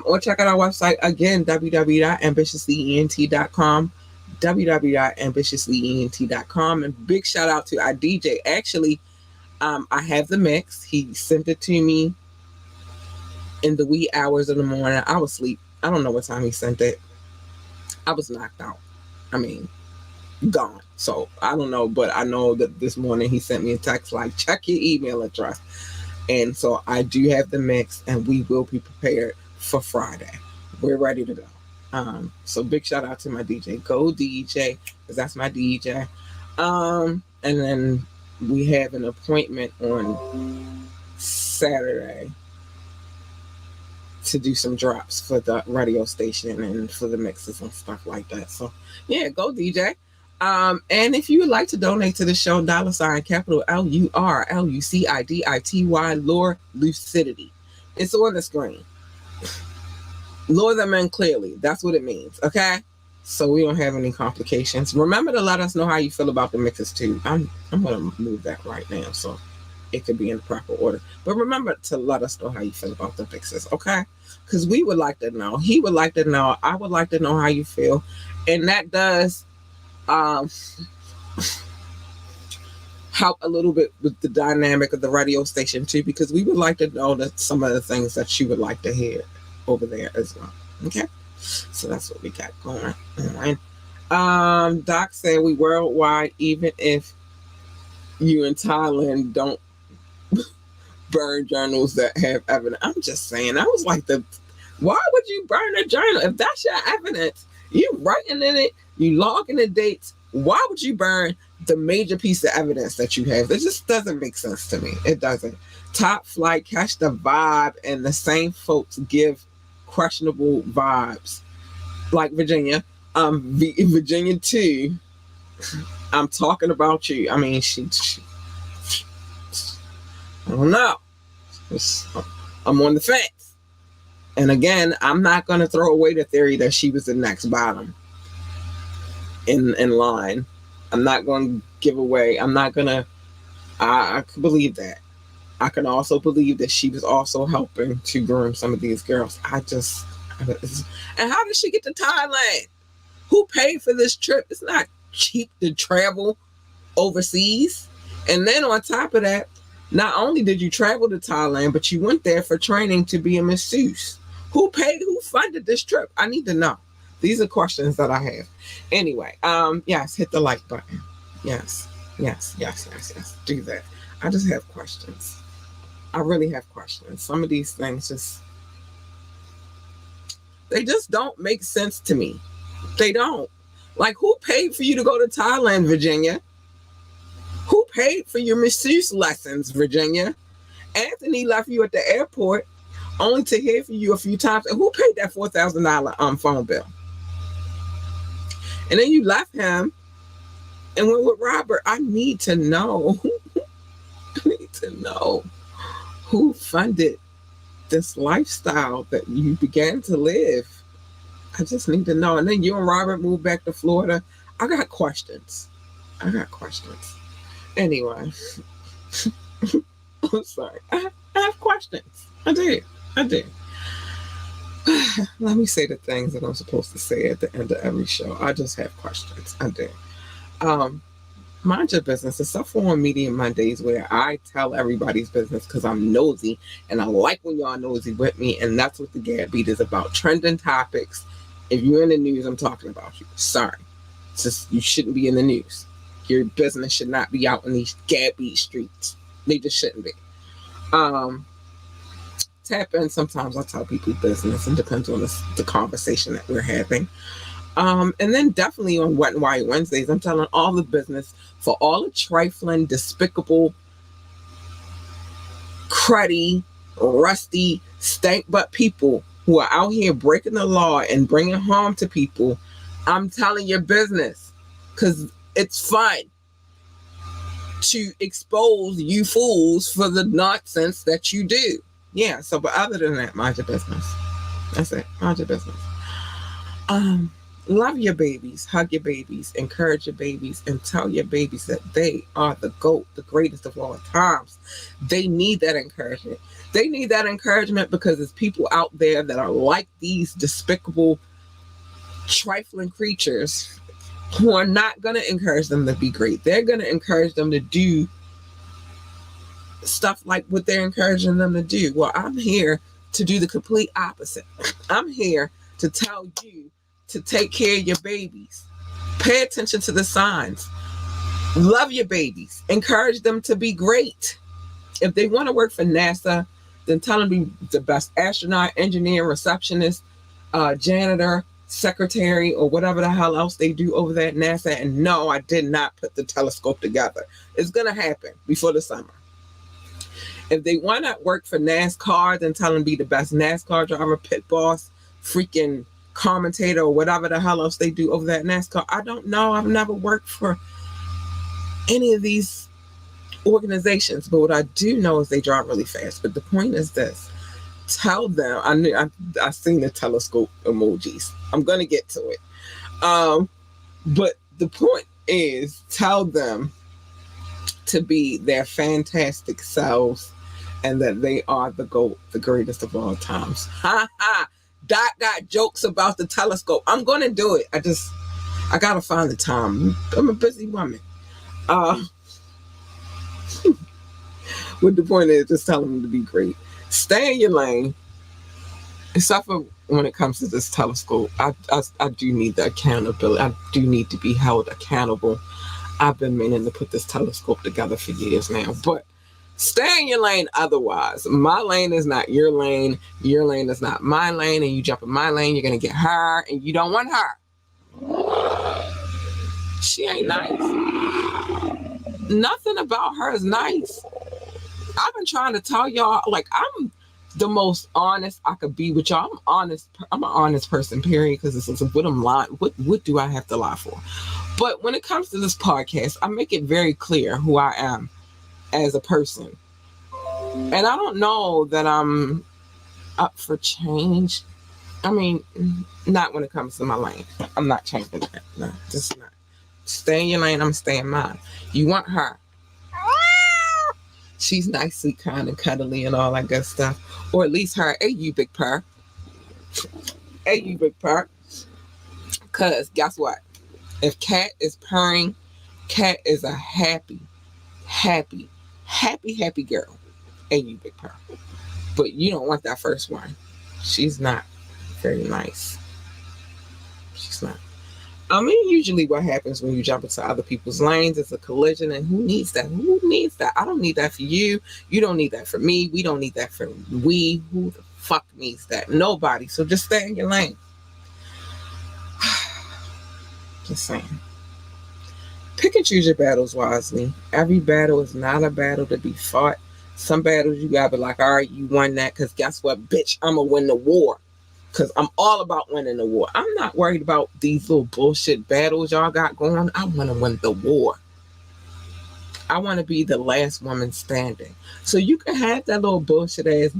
A: Or check out our website again, www.ambitiouslyent.com. www.ambitiouslyent.com. And big shout out to our DJ. Actually, I have the mix. He sent it to me in the wee hours of the morning. I was asleep. I don't know what time he sent it. I was knocked out. I mean, gone. So I don't know, but I know that this morning he sent me a text like, check your email address. And so I do have the mix, and we will be prepared for Friday. We're ready to go. So big shout out to my DJ. Go DJ, because that's my DJ. And then we have an appointment on Saturday to do some drops for the radio station and for the mixes and stuff like that. So yeah, go DJ. And if you would like to donate to the show, $ capital LURLUCIDITY Lucidity. It's on the screen. Lure them in clearly. That's what it means. Okay. So we don't have any complications. Remember to let us know how you feel about the mixes too. I'm gonna move that right now so it could be in the proper order. But remember to let us know how you feel about the mixes, okay? Because we would like to know. He would like to know. I would like to know how you feel. And that does help a little bit with the dynamic of the radio station too, because we would like to know that some of the things that you would like to hear over there as well. Okay? So that's what we got going on. Doc said we worldwide, even if you in Thailand don't burn journals that have evidence. I'm just saying, I was like, why would you burn a journal? If that's your evidence, you writing in it, you logging the dates, why would you burn the major piece of evidence that you have? It just doesn't make sense to me. It doesn't. Top flight, catch the vibe, and the same folks give questionable vibes. Like Virginia. Virginia too. I'm talking about you. I mean, she I don't know. I'm on the fence. And again, I'm not going to throw away the theory that she was the next bottom in line. I'm not going to give away. I'm not going to. I can believe that. I can also believe that she was also helping to groom some of these girls. And how did she get to Thailand? Who paid for this trip? It's not cheap to travel overseas. And then on top of that, not only did you travel to Thailand, but you went there for training to be a masseuse. Who paid? Who funded this trip? I need to know. These are questions that I have. Anyway, yes, hit the like button. Yes. Do that. I just have questions. I really have questions. Some of these things they just don't make sense to me. They don't. Like, who paid for you to go to Thailand, Virginia? Who paid for your masseuse lessons, Virginia? Anthony left you at the airport only to hear from you a few times. And who paid that $4,000 phone bill? And then you left him and went with Robert. I need to know. I need to know who funded this lifestyle that you began to live. I just need to know. And then you and Robert moved back to Florida. I got questions. I got questions. Anyway, I'm sorry. I have questions. I do. I do. Let me say the things that I'm supposed to say at the end of every show. I just have questions. I do. Um, Mind your business. It's stuff on Media Mondays where I tell everybody's business because I'm nosy and I like when y'all nosy with me. And that's what the Gab Beat is about. Trending topics. If you're in the news, I'm talking about you. Sorry. It's just you shouldn't be in the news. Your business should not be out in these Gab Beat streets. They just shouldn't be. Um, Tap in. Sometimes I tell people business and depends on the conversation that we're having. And then definitely on Wet and Wild Wednesdays, I'm telling all the business for all the trifling, despicable, cruddy, rusty, stank butt people who are out here breaking the law and bringing harm to people. I'm telling your business because it's fun to expose you fools for the nonsense that you do. Yeah, so but other than that, mind your business. That's it. Mind your business. Um, Love your babies, hug your babies, encourage your babies, and tell your babies that they are the GOAT, the greatest of all times. They need that encouragement. They need that encouragement because there's people out there that are like these despicable, trifling creatures who are not going to encourage them to be great. They're going to encourage them to do stuff like what they're encouraging them to do. Well, I'm here to do the complete opposite. I'm here to tell you to take care of your babies. Pay attention to the signs. Love your babies. Encourage them to be great. If they want to work for NASA, then tell them to be the best astronaut, engineer, receptionist, janitor, secretary, or whatever the hell else they do over there at NASA. And no, I did not put the telescope together. It's going to happen before the summer. If they want to work for NASCAR, then tell them to be the best NASCAR driver, pit boss, freaking commentator, or whatever the hell else they do over there at NASCAR. I don't know. I've never worked for any of these organizations, but what I do know is they drive really fast. But the point is this: tell them. I seen the telescope emojis. I'm gonna get to it. But the point is, tell them to be their fantastic selves and that they are the GOAT, the greatest of all times. Ha ha! Doc got jokes about the telescope. I'm gonna do it. I gotta find the time. I'm a busy woman. What the point is, just tell them to be great. Stay in your lane. Except for when it comes to this telescope, I do need the accountability. I do need to be held accountable. I've been meaning to put this telescope together for years now, but stay in your lane otherwise. My lane is not your lane. Your lane is not my lane. And you jump in my lane, you're going to get her, and you don't want her. She ain't nice. Nothing about her is nice. I've been trying to tell y'all, like, I'm the most honest I could be with y'all. I'm honest. I'm an honest person, period, because this is what I'm lying. What do I have to lie for? But when it comes to this podcast, I make it very clear who I am as a person. And I don't know that I'm up for change. I mean, not when it comes to my lane. I'm not changing that. No, just not. Stay in your lane, I'm staying in mine. You want her. She's nicely kind and cuddly and all that good stuff. Or at least her. Hey, you big purr. Hey, you big purr. Because guess what? If Cat is purring, Cat is a happy, happy, happy, happy girl. Hey, you big purr. But you don't want that first one. She's not very nice. She's not. I mean, usually what happens when you jump into other people's lanes is a collision, and who needs that? Who needs that? I don't need that for you. You don't need that for me. We don't need that for we. Who the fuck needs that? Nobody. So just stay in your lane. Just saying. Pick and choose your battles wisely. Every battle is not a battle to be fought. Some battles you gotta be like, all right, you won that, because guess what, bitch? I'm gonna win the war. Because I'm all about winning the war. I'm not worried about these little bullshit battles y'all got going on. I want to win the war. I want to be the last woman standing. So you can have that little bullshit ass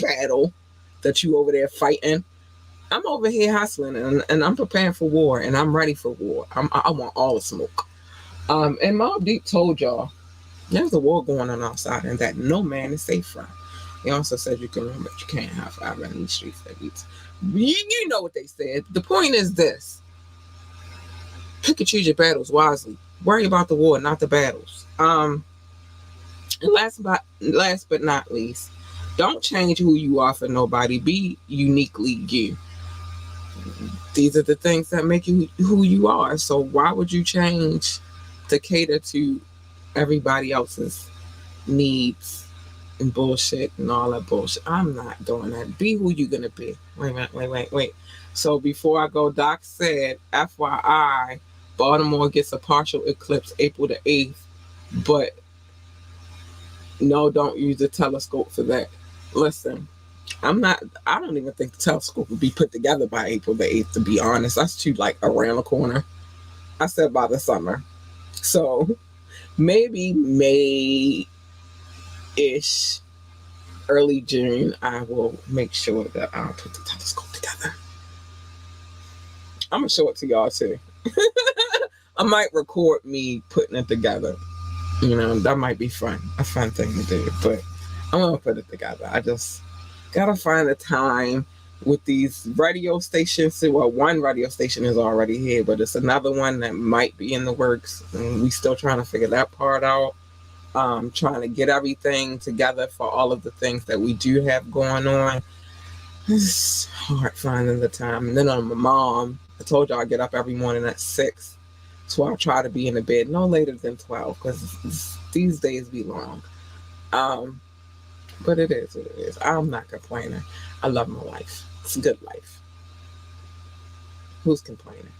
A: battle that you over there fighting. I'm over here hustling and I'm preparing for war and I'm ready for war. I want all the smoke. And Mob Deep told y'all there's a war going on outside and that no man is safe from. He also said you can run, but you can't have fire in these streets that beats. You know what they said. The point is this: pick and choose your battles wisely. Worry about the war, not the battles. And last but not least, don't change who you are for nobody. Be uniquely you. These are the things that make you who you are. So why would you change to cater to everybody else's needs and bullshit and all that bullshit? I'm not doing that. Be who you're gonna be. Wait. So before I go, Doc said, FYI, Baltimore gets a partial eclipse April the 8th, but no, don't use the telescope for that. Listen, I don't even think the telescope would be put together by April the 8th, to be honest. That's too like around the corner. I said by the summer. So maybe May ish, early June, I will make sure that I'll put the telescope together. I'm gonna show it to y'all too. I might record me putting it together. You know, that might be fun. A fun thing to do. But I'm gonna put it together. I just gotta find a time with these radio stations. Well, one radio station is already here, but it's another one that might be in the works, and we still trying to figure that part out. Trying to get everything together for all of the things that we do have going on. It's hard finding the time. And then on my mom, I told y'all I get up every morning at 6. So I try to be in the bed no later than 12 because these days be long. But it is what it is. I'm not complaining. I love my life. It's a good life. Who's complaining?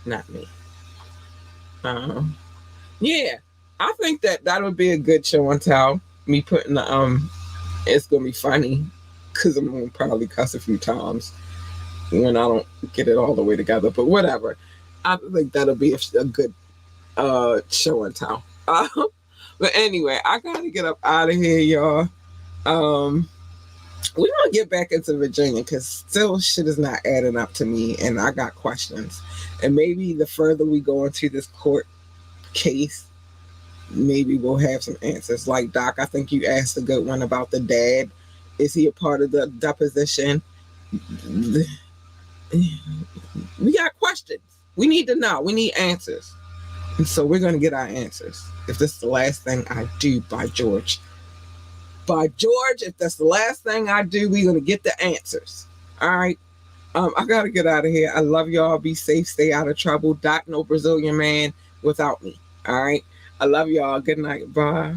A: Not me. Yeah, I think that would be a good show and tell. Me putting the it's gonna be funny because I'm gonna probably cuss a few times when I don't get it all the way together. But whatever. I think that'll be a good show and tell. But anyway, I gotta get up out of here, y'all. We're gonna get back into Virginia because still shit is not adding up to me, and I got questions. And maybe the further we go into this court case, maybe we'll have some answers. Like Doc, I think you asked a good one about the dad. Is he a part of the deposition? We got questions. We need to know. We need answers. And so we're going to get our answers. If this is the last thing I do, by George. By George, if that's the last thing I do, we're going to get the answers. All right. I got to get out of here. I love y'all. Be safe. Stay out of trouble. Doc, no Brazilian man without me. All right. I love y'all. Good night. Bye.